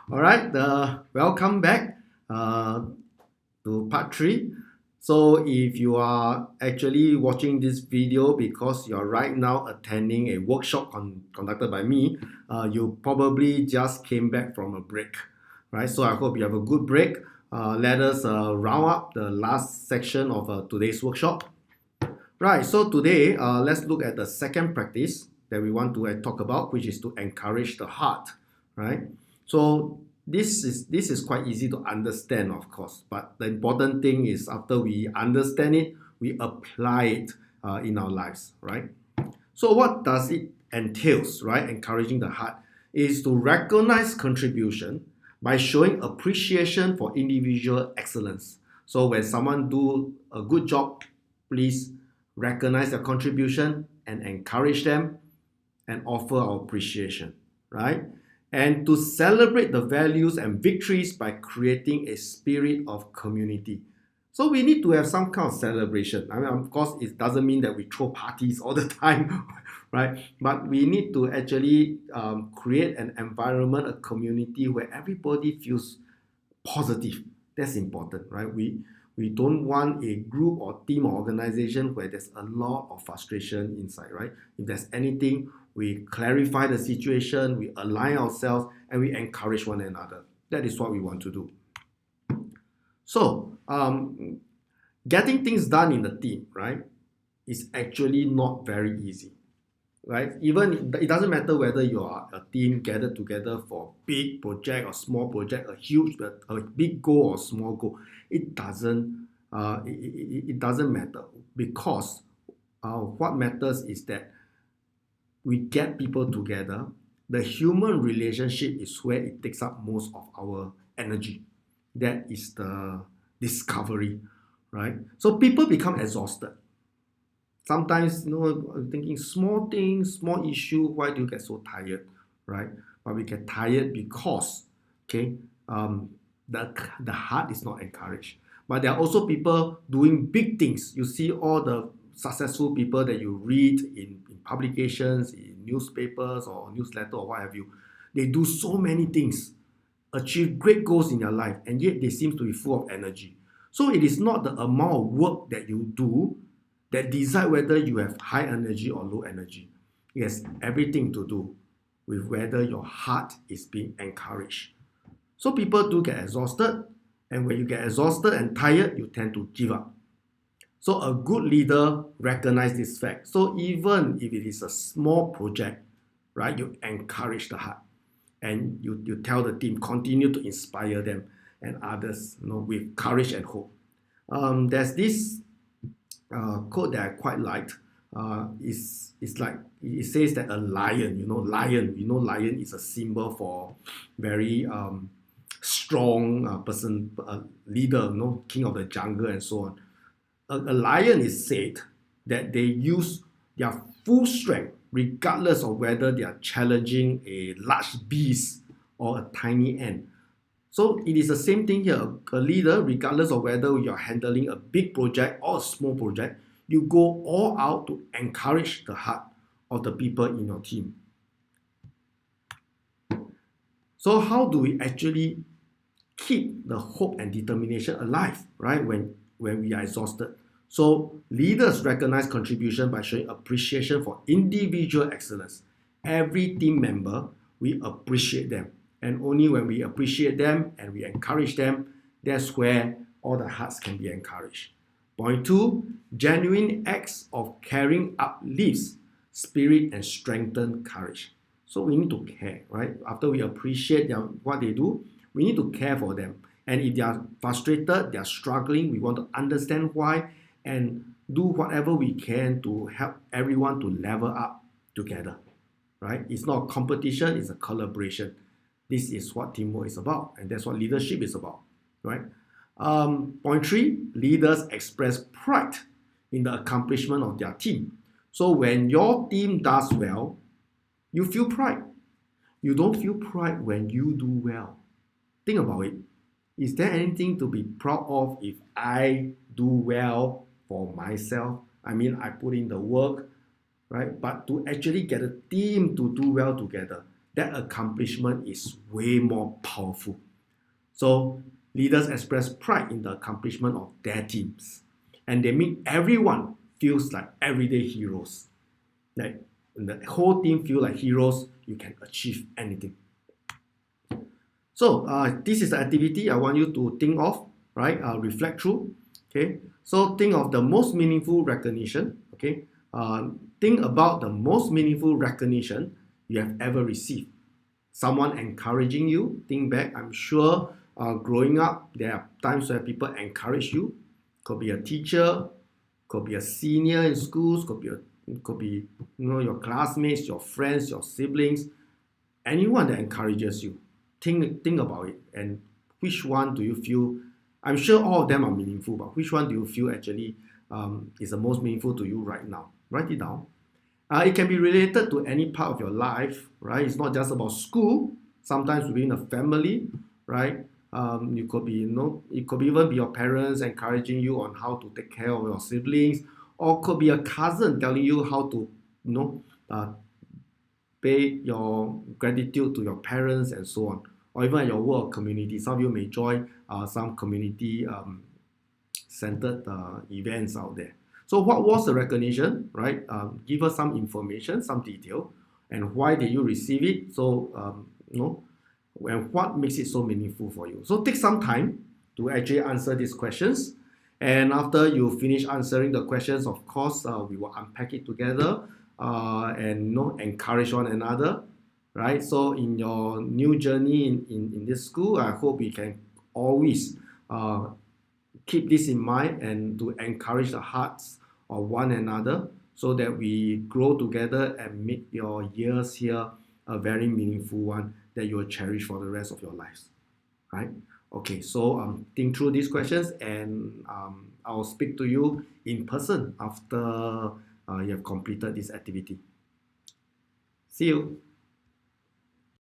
All right, welcome back uh, to part three. So, if you are actually watching this video because you're right now attending a workshop conducted by me, you probably just came back from a break, right? So, I hope you have a good break. Let us round up the last section of today's workshop. Right, so today let's look at the second practice that we want to talk about, which is to encourage the heart, right? So this is quite easy to understand, of course, but the important thing is after we understand it, we apply it in our lives, right? So what does it entails, right? Encouraging the heart is to recognize contribution by showing appreciation for individual excellence. So when someone do a good job, please recognize their contribution and encourage them and offer our appreciation, right? And to celebrate the values and victories by creating a spirit of community. So we need to have some kind of celebration. I mean, of course, it doesn't mean that we throw parties all the time, right? But we need to actually create an environment, a community where everybody feels positive. That's important, right? We don't want a group or team or organization where there's a lot of frustration inside, right? If there's anything, we clarify the situation, we align ourselves, and we encourage one another. That is what we want to do. So, getting things done in the team, right, is actually not very easy, right? Even it doesn't matter whether you are a team gathered together for big project or small project, a big goal or small goal. It doesn't matter because what matters is that we get people together. The human relationship is where it takes up most of our energy. That is the discovery, right? So people become exhausted. Sometimes, thinking small things, small issue, why do you get so tired, right? But we get tired because, okay, the heart is not encouraged. But there are also people doing big things. You see all the successful people that you read in publications, in newspapers or newsletter or what have you. They do so many things, achieve great goals in their life, and yet they seem to be full of energy. So it is not the amount of work that you do that decide whether you have high energy or low energy. It has everything to do with whether your heart is being encouraged. So people do get exhausted, and when you get exhausted and tired, you tend to give up. So a good leader recognizes this fact. So even if it is a small project, right, you encourage the heart and you tell the team, continue to inspire them and others, with courage and hope. There's this quote that I quite liked. It's like it says that a lion, lion is a symbol for very strong person, leader, king of the jungle and so on. A lion is said that they use their full strength regardless of whether they are challenging a large beast or a tiny ant. So it is the same thing here. A leader, regardless of whether you're handling a big project or a small project, you go all out to encourage the heart of the people in your team. So how do we actually keep the hope and determination alive, right? When we are exhausted. So leaders recognize contribution by showing appreciation for individual excellence. Every team member, we appreciate them. And only when we appreciate them and we encourage them, that's where all the hearts can be encouraged. Point two, genuine acts of caring uplifts spirit and strengthen courage. So we need to care, right? After we appreciate what they do, we need to care for them. And if they are frustrated, they are struggling, we want to understand why and do whatever we can to help everyone to level up together, right? It's not a competition, it's a collaboration. This is what teamwork is about, and that's what leadership is about, right? Point three, leaders express pride in the accomplishment of their team. So when your team does well, you feel pride. You don't feel pride when you do well. Think about it. Is there anything to be proud of if I do well for myself? I mean, I put in the work, right? But to actually get a team to do well together, that accomplishment is way more powerful. So leaders express pride in the accomplishment of their teams, and they make everyone feels like everyday heroes. Like when the whole team feel like heroes, you can achieve anything. So this is the activity I want you to think of, right? Reflect through. Okay. So think of the most meaningful recognition. Okay. Think about the most meaningful recognition you have ever received. Someone encouraging you. Think back. I'm sure growing up, there are times where people encourage you. Could be a teacher, could be a senior in schools, could be your classmates, your friends, your siblings, anyone that encourages you. Think about it, and which one do you feel? I'm sure all of them are meaningful, but which one do you feel actually is the most meaningful to you right now? Write it down. It can be related to any part of your life, right? It's not just about school. Sometimes within a family, right? You could be, it could even be your parents encouraging you on how to take care of your siblings, or could be a cousin telling you how to, uh, pay your gratitude to your parents and so on, or even at your work community. Some of you may join some community centered events out there. So what was the recognition, right? Give us some information, some detail, and why did you receive it? So, and what makes it so meaningful for you? So take some time to actually answer these questions. And after you finish answering the questions, of course, we will unpack it together and encourage one another, right? So in your new journey in this school, I hope we can always keep this in mind and to encourage the hearts of one another so that we grow together and make your years here a very meaningful one that you will cherish for the rest of your lives, right? Okay, so think through these questions, and I'll speak to you in person after you have completed this activity. See you.